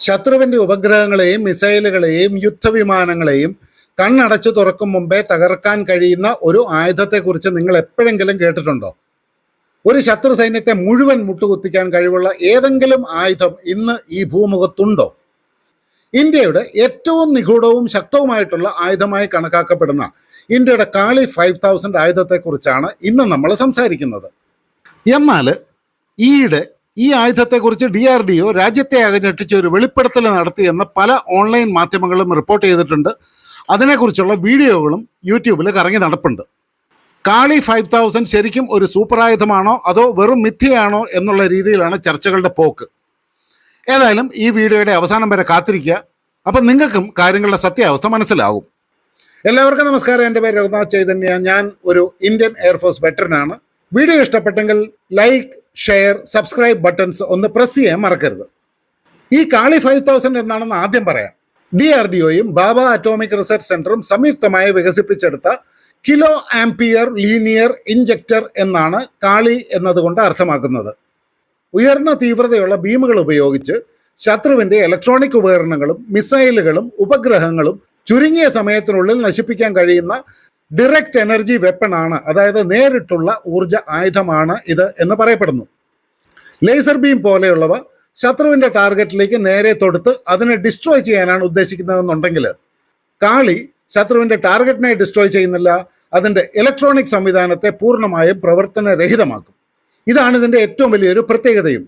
ശത്രുവിൻ്റെ ഉപഗ്രഹങ്ങളെയും മിസൈലുകളെയും യുദ്ധവിമാനങ്ങളെയും കണ്ണടച്ചു തുറക്കും മുമ്പേ തകർക്കാൻ കഴിയുന്ന ഒരു ആയുധത്തെക്കുറിച്ച് നിങ്ങൾ എപ്പോഴെങ്കിലും കേട്ടിട്ടുണ്ടോ? ഒരു ശത്രു സൈന്യത്തെ മുഴുവൻ മുട്ടുകുത്തിക്കാൻ കഴിവുള്ള ഏതെങ്കിലും ആയുധം ഇന്ന് ഈ ഭൂമുഖത്തുണ്ടോ? ഇന്ത്യയുടെ ഏറ്റവും നിഗൂഢവും ശക്തവുമായിട്ടുള്ള ആയുധമായി കണക്കാക്കപ്പെടുന്ന ഇന്ത്യയുടെ കാളി 5000 ആയുധത്തെക്കുറിച്ചാണ് ഇന്ന് നമ്മൾ സംസാരിക്കുന്നത്. എന്നാൽ ഈയിടെ ഈ ആയുധത്തെക്കുറിച്ച് DRDO രാജ്യത്തെ അകഞ്ഞെട്ടിച്ച് ഒരു വെളിപ്പെടുത്തൽ നടത്തിയെന്ന് പല ഓൺലൈൻ മാധ്യമങ്ങളും റിപ്പോർട്ട് ചെയ്തിട്ടുണ്ട്. അതിനെക്കുറിച്ചുള്ള വീഡിയോകളും യൂട്യൂബിൽ കറങ്ങി നടപ്പുണ്ട്. കാളി 5000 ശരിക്കും ഒരു സൂപ്പർ ആയുധമാണോ അതോ വെറും മിഥ്യയാണോ എന്നുള്ള രീതിയിലാണ് ചർച്ചകളുടെ പോക്ക്. ഏതായാലും ഈ വീഡിയോയുടെ അവസാനം വരെ കാത്തിരിക്കുക. അപ്പം നിങ്ങൾക്കും കാര്യങ്ങളുടെ സത്യാവസ്ഥ മനസ്സിലാവും. എല്ലാവർക്കും നമസ്കാരം. എൻ്റെ പേര് രഘുനാഥ് ചൈതന്യ. ഞാൻ ഒരു ഇന്ത്യൻ എയർഫോഴ്സ് വെറ്ററനാണ്. വീഡിയോ ഇഷ്ടപ്പെട്ടെങ്കിൽ ലൈക്ക്, ഷെയർ, സബ്സ്ക്രൈബ് ബട്ടൺസ് ഒന്ന് പ്രസ് ചെയ്യാൻ മറക്കരുത്. ഈ കാളി 5000 എന്നാണെന്ന് ആദ്യം പറയാം. DRDOയും ബാബ അറ്റോമിക് റിസർച്ച് സെന്ററും സംയുക്തമായി വികസിപ്പിച്ചെടുത്ത കിലോ ആംപിയർ ലീനിയർ ഇഞ്ചക്ടർ എന്നാണ് കാളി എന്നതുകൊണ്ട് അർത്ഥമാക്കുന്നത്. ഉയർന്ന തീവ്രതയുള്ള ബീമുകൾ ഉപയോഗിച്ച് ശത്രുവിൻ്റെ ഇലക്ട്രോണിക് ഉപകരണങ്ങളും മിസൈലുകളും ഉപഗ്രഹങ്ങളും ചുരുങ്ങിയ സമയത്തിനുള്ളിൽ നശിപ്പിക്കാൻ കഴിയുന്ന ഡിറക്റ്റ് എനർജി വെപ്പണാണ്, അതായത് നേരിട്ടുള്ള ഊർജ ആയുധമാണ് ഇത് എന്ന് പറയപ്പെടുന്നു. ലേസർ ബീം പോലെയുള്ളവ ശത്രുവിൻ്റെ ടാർഗറ്റിലേക്ക് നേരെ തൊടുത്ത് അതിനെ ഡിസ്ട്രോയ് ചെയ്യാനാണ് ഉദ്ദേശിക്കുന്നതെന്നുണ്ടെങ്കിൽ കാളി ശത്രുവിൻ്റെ ടാർഗറ്റിനെ ഡിസ്ട്രോയ് ചെയ്യുന്നില്ല, അതിൻ്റെ ഇലക്ട്രോണിക് സംവിധാനത്തെ പൂർണ്ണമായും പ്രവർത്തനരഹിതമാക്കും. ഇതാണ് ഇതിൻ്റെ ഏറ്റവും വലിയൊരു പ്രത്യേകതയും.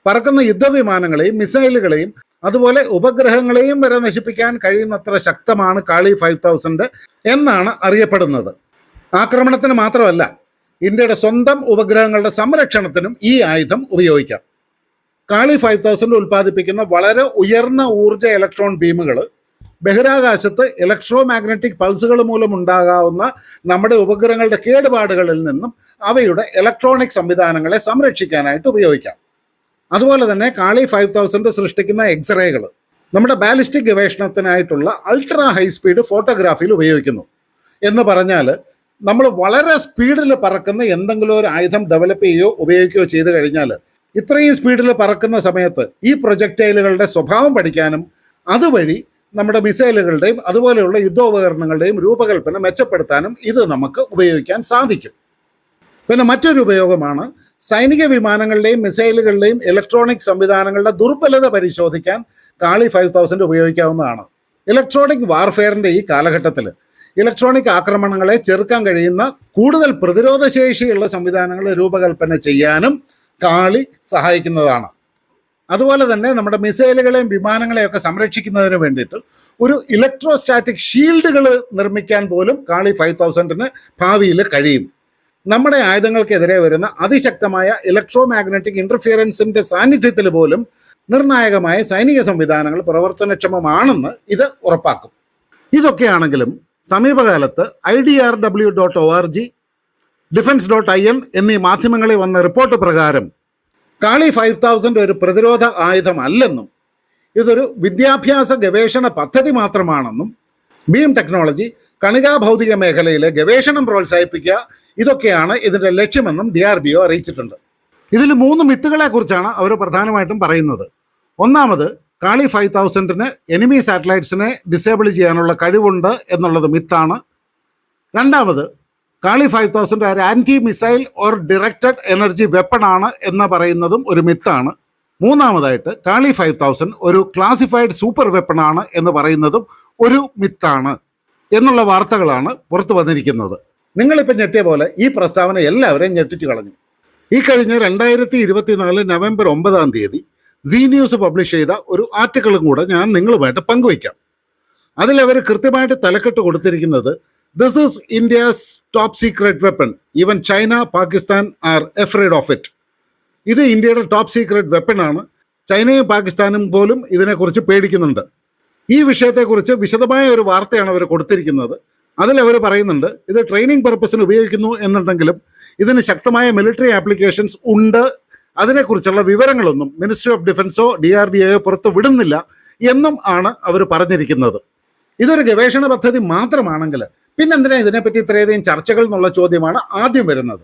പറക്കുന്ന യുദ്ധവിമാനങ്ങളെയും മിസൈലുകളെയും അതുപോലെ ഉപഗ്രഹങ്ങളെയും വരെ നശിപ്പിക്കാൻ കഴിയുന്നത്ര ശക്തമാണ് കാളി 5000 എന്നാണ് അറിയപ്പെടുന്നത്. ആക്രമണത്തിന് മാത്രമല്ല, ഇന്ത്യയുടെ സ്വന്തം ഉപഗ്രഹങ്ങളുടെ സംരക്ഷണത്തിനും ഈ ആയുധം ഉപയോഗിക്കാം. കാളി 5000 ഉൽപ്പാദിപ്പിക്കുന്ന വളരെ ഉയർന്ന ഊർജ ഇലക്ട്രോൺ ബീമുകൾ ബഹിരാകാശത്ത് ഇലക്ട്രോ മാഗ്നറ്റിക് പൾസുകൾ മൂലം ഉണ്ടാകാവുന്ന നമ്മുടെ ഉപഗ്രഹങ്ങളുടെ കേടുപാടുകളിൽ നിന്നും അവയുടെ ഇലക്ട്രോണിക് സംവിധാനങ്ങളെ സംരക്ഷിക്കാനായിട്ട് ഉപയോഗിക്കാം. അതുപോലെ തന്നെ കാളി 5000 സൃഷ്ടിക്കുന്ന എക്സ്റേകൾ നമ്മുടെ ബാലിസ്റ്റിക് ഗവേഷണത്തിനായിട്ടുള്ള അൾട്രാ ഹൈ സ്പീഡ് ഫോട്ടോഗ്രാഫിയിൽ ഉപയോഗിക്കുന്നു. എന്ന് പറഞ്ഞാൽ നമ്മൾ വളരെ സ്പീഡിൽ പറക്കുന്ന എന്തെങ്കിലും ഒരു ആയുധം ഡെവലപ്പ് ചെയ്യുകയോ ഉപയോഗിക്കുകയോ ചെയ്തു കഴിഞ്ഞാൽ ഇത്രയും സ്പീഡിൽ പറക്കുന്ന സമയത്ത് ഈ പ്രൊജക്ടൈലുകളുടെ സ്വഭാവം പഠിക്കാനും അതുവഴി നമ്മുടെ മിസൈലുകളുടെയും അതുപോലെയുള്ള യുദ്ധോപകരണങ്ങളുടെയും രൂപകൽപ്പന മെച്ചപ്പെടുത്താനും ഇത് നമുക്ക് ഉപയോഗിക്കാൻ സാധിക്കും. പിന്നെ മറ്റൊരു ഉപയോഗമാണ് സൈനിക വിമാനങ്ങളുടെയും മിസൈലുകളുടെയും ഇലക്ട്രോണിക് സംവിധാനങ്ങളുടെ ദുർബലത പരിശോധിക്കാൻ കാളി 5000 ഉപയോഗിക്കാവുന്നതാണ്. ഇലക്ട്രോണിക് വാർഫെയറിൻ്റെ ഈ കാലഘട്ടത്തിൽ ഇലക്ട്രോണിക് ആക്രമണങ്ങളെ ചെറുക്കാൻ കഴിയുന്ന കൂടുതൽ പ്രതിരോധശേഷിയുള്ള സംവിധാനങ്ങൾ രൂപകൽപ്പന ചെയ്യാനും കാളി സഹായിക്കുന്നതാണ്. അതുപോലെ തന്നെ നമ്മുടെ മിസൈലുകളെയും വിമാനങ്ങളെയൊക്കെ സംരക്ഷിക്കുന്നതിന് വേണ്ടിയിട്ട് ഒരു ഇലക്ട്രോസ്റ്റാറ്റിക് ഷീൽഡുകൾ നിർമ്മിക്കാൻ പോലും കാളി 5000 ഭാവിയിൽ കഴിയും. നമ്മുടെ ആയുധങ്ങൾക്കെതിരെ വരുന്ന അതിശക്തമായ ഇലക്ട്രോ മാഗ്നറ്റിക് ഇന്റർഫിയറൻസിന്റെ സാന്നിധ്യത്തിൽ പോലും നിർണായകമായ സൈനിക സംവിധാനങ്ങൾ പ്രവർത്തനക്ഷമമാണെന്ന് ഇത് ഉറപ്പാക്കും. ഇതൊക്കെയാണെങ്കിലും സമീപകാലത്ത് IDRW.org, Defense.in എന്നീ മാധ്യമങ്ങളിൽ വന്ന റിപ്പോർട്ട് പ്രകാരം കാളി 5000 ഒരു പ്രതിരോധ ആയുധമല്ലെന്നും ഇതൊരു വിദ്യാഭ്യാസ ഗവേഷണ പദ്ധതി മാത്രമാണെന്നും ബീം ടെക്നോളജി, കണികാ ഭൗതിക മേഖലയിലെ ഗവേഷണം പ്രോത്സാഹിപ്പിക്കുക, ഇതൊക്കെയാണ് ഇതിൻ്റെ ലക്ഷ്യമെന്നും DRDO അറിയിച്ചിട്ടുണ്ട്. ഇതിൽ 3 മിത്തുകളെ കുറിച്ചാണ് അവർ പ്രധാനമായിട്ടും പറയുന്നത്. ഒന്നാമത്, കാളി 5000 എനിമി സാറ്റലൈറ്റ്സിനെ ഡിസേബിൾ ചെയ്യാനുള്ള കഴിവുണ്ട് എന്നുള്ളത് മിത്താണ്. രണ്ടാമത്, കാളി 5000 ഒരു anti missile or directed energy വെപ്പണാണ് എന്ന് പറയുന്നതും ഒരു മിത്താണ്. മൂന്നാമതായിട്ട്, കാളി 5000 ഒരു ക്ലാസിഫൈഡ് സൂപ്പർ വെപ്പണാണ് എന്ന് പറയുന്നതും ഒരു മിത്താണ് എന്നുള്ള വാർത്തകളാണ് പുറത്തു വന്നിരിക്കുന്നത്. നിങ്ങളിപ്പോൾ ഞെട്ടിയ പോലെ ഈ പ്രസ്താവന എല്ലാവരെയും ഞെട്ടിച്ചു കളഞ്ഞു. ഈ കഴിഞ്ഞ 2024 നവംബർ 9 സീ ന്യൂസ് പബ്ലിഷ് ചെയ്ത ഒരു ആർട്ടിക്കിളും കൂടെ ഞാൻ നിങ്ങളുമായിട്ട് പങ്കുവയ്ക്കാം. അതിലവർ കൃത്യമായിട്ട് തലക്കെട്ട് കൊടുത്തിരിക്കുന്നത് "This is India's top secret weapon. Even China, Pakistan are afraid of it." ഇത് ഇന്ത്യയുടെ ടോപ്പ് സീക്രട്ട് വെപ്പണാണ്. ചൈനയും പാകിസ്ഥാനും പോലും ഇതിനെക്കുറിച്ച് പേടിക്കുന്നുണ്ട്. ഈ വിഷയത്തെക്കുറിച്ച് വിശദമായ ഒരു വാർത്തയാണ് അവർ കൊടുത്തിരിക്കുന്നത്. അതിലവർ പറയുന്നുണ്ട്, ഇത് ട്രെയിനിങ് പർപ്പസിന് ഉപയോഗിക്കുന്നു എന്നുണ്ടെങ്കിലും ഇതിന് ശക്തമായ മിലിറ്ററി ആപ്ലിക്കേഷൻസ് ഉണ്ട്. അതിനെക്കുറിച്ചുള്ള വിവരങ്ങളൊന്നും മിനിസ്ട്രി ഓഫ് ഡിഫൻസോ DRDOയോ പുറത്ത് വിടുന്നില്ല എന്നും ആണ് അവർ പറഞ്ഞിരിക്കുന്നത്. ഇതൊരു ഗവേഷണ പദ്ധതി മാത്രമാണെങ്കിൽ പിന്നെന്തിനാ ഇതിനെപ്പറ്റി ഇത്രയധികം ചർച്ചകൾ എന്നുള്ള ചോദ്യമാണ് ആദ്യം വരുന്നത്.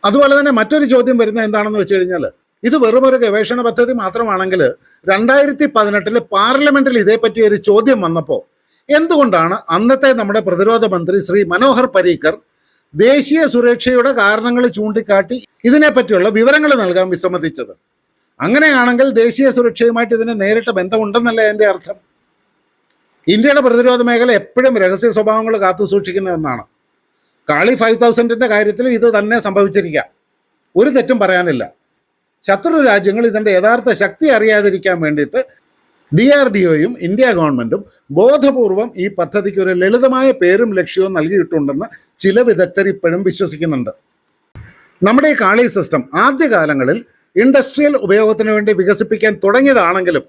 അതുപോലെ തന്നെ മറ്റൊരു ചോദ്യം വരുന്നത് എന്താണെന്ന് വെച്ച് കഴിഞ്ഞാൽ, ഇത് വെറുമൊരു ഗവേഷണ പദ്ധതി മാത്രമാണെങ്കിൽ 2018 പാർലമെന്റിൽ ഇതേപ്പറ്റി ഒരു ചോദ്യം വന്നപ്പോൾ എന്തുകൊണ്ടാണ് അന്നത്തെ നമ്മുടെ പ്രതിരോധ മന്ത്രി ശ്രീ മനോഹർ പരീക്കർ ദേശീയ സുരക്ഷയുടെ കാരണങ്ങൾ ചൂണ്ടിക്കാട്ടി ഇതിനെപ്പറ്റിയുള്ള വിവരങ്ങൾ നൽകാൻ വിസമ്മതിച്ചത്? അങ്ങനെയാണെങ്കിൽ ദേശീയ സുരക്ഷയുമായിട്ട് ഇതിന് നേരിട്ട് ബന്ധമുണ്ടെന്നല്ല എൻ്റെ അർത്ഥം. ഇന്ത്യയുടെ പ്രതിരോധ മേഖല എപ്പോഴും രഹസ്യ സ്വഭാവങ്ങൾ കാത്തു സൂക്ഷിക്കുന്നതെന്നാണ്. കാളി 5000ന്റെ കാര്യത്തിൽ ഇത് തന്നെ സംഭവിച്ചിരിക്കാം. ഒരു തെറ്റും പറയാനില്ല. ശത്രു രാജ്യങ്ങൾ ഇതിൻ്റെ യഥാർത്ഥ ശക്തി അറിയാതിരിക്കാൻ വേണ്ടിയിട്ട് DRDOയും ഇന്ത്യ ഗവൺമെൻറ്റും ബോധപൂർവം ഈ പദ്ധതിക്ക് ഒരു ലളിതമായ പേരും ലക്ഷ്യവും നൽകിയിട്ടുണ്ടെന്ന് ചില വിദഗ്ധർ ഇപ്പോഴും വിശ്വസിക്കുന്നുണ്ട്. നമ്മുടെ ഈ കാളി സിസ്റ്റം ആദ്യകാലങ്ങളിൽ ഇൻഡസ്ട്രിയൽ ഉപയോഗത്തിന് വേണ്ടി വികസിപ്പിക്കാൻ തുടങ്ങിയതാണെങ്കിലും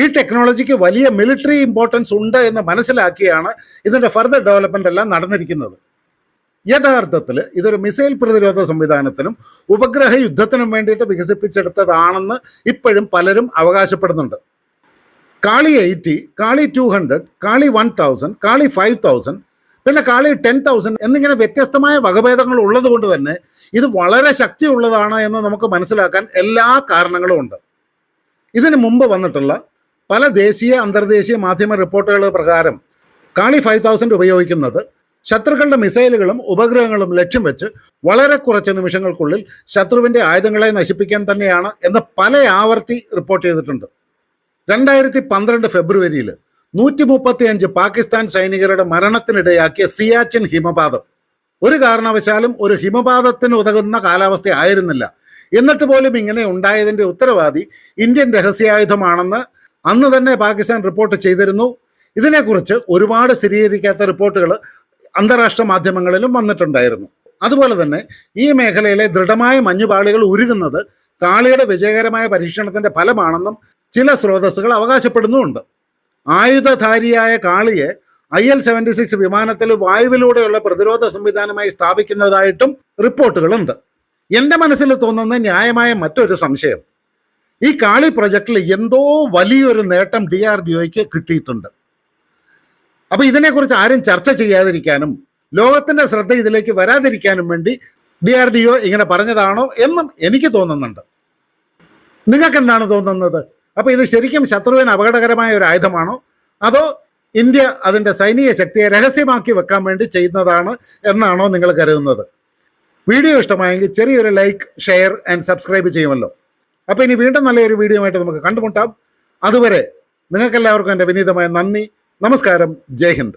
ഈ ടെക്നോളജിക്ക് വലിയ മിലിറ്ററി ഇമ്പോർട്ടൻസ് ഉണ്ട് എന്ന് മനസ്സിലാക്കിയാണ് ഇതിൻ്റെ ഫർദർ ഡെവലപ്മെൻ്റ് എല്ലാം നടന്നിരിക്കുന്നത്. യഥാർത്ഥത്തിൽ ഇതൊരു മിസൈൽ പ്രതിരോധ സംവിധാനത്തിനും ഉപഗ്രഹ യുദ്ധത്തിനും വേണ്ടിയിട്ട് വികസിപ്പിച്ചെടുത്തതാണെന്ന് ഇപ്പോഴും പലരും അവകാശപ്പെടുന്നുണ്ട്. കാളി 80, കാളി 200, കാളി 1000, കാളി 5000, പിന്നെ കാളി 10,000 എന്നിങ്ങനെ വ്യത്യസ്തമായ വകഭേദങ്ങൾ ഉള്ളത് കൊണ്ട് തന്നെ ഇത് വളരെ ശക്തിയുള്ളതാണ് എന്ന് നമുക്ക് മനസ്സിലാക്കാൻ എല്ലാ കാരണങ്ങളും ഉണ്ട്. ഇതിനു മുമ്പ് വന്നിട്ടുള്ള പല ദേശീയ അന്തർദേശീയ മാധ്യമ റിപ്പോർട്ടുകൾ പ്രകാരം കാളി 5000 ഉപയോഗിക്കുന്നത് ശത്രുക്കളുടെ മിസൈലുകളും ഉപഗ്രഹങ്ങളും ലക്ഷ്യം വെച്ച് വളരെ കുറച്ച് നിമിഷങ്ങൾക്കുള്ളിൽ ശത്രുവിൻ്റെ ആയുധങ്ങളെ നശിപ്പിക്കാൻ തന്നെയാണ് എന്ന് പല ആവർത്തി റിപ്പോർട്ട് ചെയ്തിട്ടുണ്ട്. 2012 ഫെബ്രുവരിയിൽ 135 പാകിസ്ഥാൻ സൈനികരുടെ മരണത്തിനിടയാക്കിയ സിയാച്ചിൻ ഹിമപാതം ഒരു കാരണവശാലും ഒരു ഹിമപാതത്തിന് ഉതകുന്ന കാലാവസ്ഥ ആയിരുന്നില്ല. എന്നിട്ട് പോലും ഇങ്ങനെ ഉണ്ടായതിൻ്റെ ഉത്തരവാദി ഇന്ത്യൻ രഹസ്യായുധമാണെന്ന് അന്ന് തന്നെ പാകിസ്ഥാൻ റിപ്പോർട്ട് ചെയ്തിരുന്നു. ഇതിനെക്കുറിച്ച് ഒരുപാട് സ്ഥിരീകരിക്കാത്ത റിപ്പോർട്ടുകൾ അന്താരാഷ്ട്ര മാധ്യമങ്ങളിലും വന്നിട്ടുണ്ടായിരുന്നു. അതുപോലെ തന്നെ ഈ മേഖലയിലെ ദൃഢമായ മഞ്ഞുപാളികൾ ഉരുകുന്നത് കാളിയുടെ വിജയകരമായ പരീക്ഷണത്തിൻ്റെ ഫലമാണെന്നും ചില സ്രോതസ്സുകൾ അവകാശപ്പെടുന്നുമുണ്ട്. ആയുധധാരിയായ കാളിയെ IL-76 വിമാനത്തിൽ വായുവിലൂടെയുള്ള പ്രതിരോധ സംവിധാനമായി സ്ഥാപിക്കുന്നതായിട്ടും റിപ്പോർട്ടുകളുണ്ട്. എൻ്റെ മനസ്സിൽ തോന്നുന്ന ന്യായമായ മറ്റൊരു സംശയം, ഈ കാളി പ്രൊജക്റ്റിൽ എന്തോ വലിയൊരു നേട്ടം DRDOയ്ക്ക് കിട്ടിയിട്ടുണ്ട്. അപ്പോൾ ഇതിനെക്കുറിച്ച് ആരും ചർച്ച ചെയ്യാതിരിക്കാനും ലോകത്തിൻ്റെ ശ്രദ്ധ ഇതിലേക്ക് വരാതിരിക്കാനും വേണ്ടി DRDO ഇങ്ങനെ പറഞ്ഞതാണോ എന്നും എനിക്ക് തോന്നുന്നുണ്ട്. നിങ്ങൾക്ക് എന്താണ് തോന്നുന്നത്? അപ്പോൾ ഇത് ശരിക്കും ശത്രുവിന് അപകടകരമായ ഒരു ആയുധമാണോ, അതോ ഇന്ത്യ അതിൻ്റെ സൈനിക ശക്തിയെ രഹസ്യമാക്കി വെക്കാൻ വേണ്ടി ചെയ്യുന്നതാണ് എന്നാണോ നിങ്ങൾ കരുതുന്നത്? വീഡിയോ ഇഷ്ടമായെങ്കിൽ ചെറിയൊരു ലൈക്ക്, ഷെയർ ആൻഡ് സബ്സ്ക്രൈബ് ചെയ്യുമല്ലോ. അപ്പോൾ ഇനി വീണ്ടും നല്ലൊരു വീഡിയോ ആയിട്ട് നമുക്ക് കണ്ടുമുട്ടാം. അതുവരെ നിങ്ങൾക്കെല്ലാവർക്കും എൻ്റെ വിനീതമായ നന്ദി, നമസ്കാരം, ജയ് ഹിന്ദ്.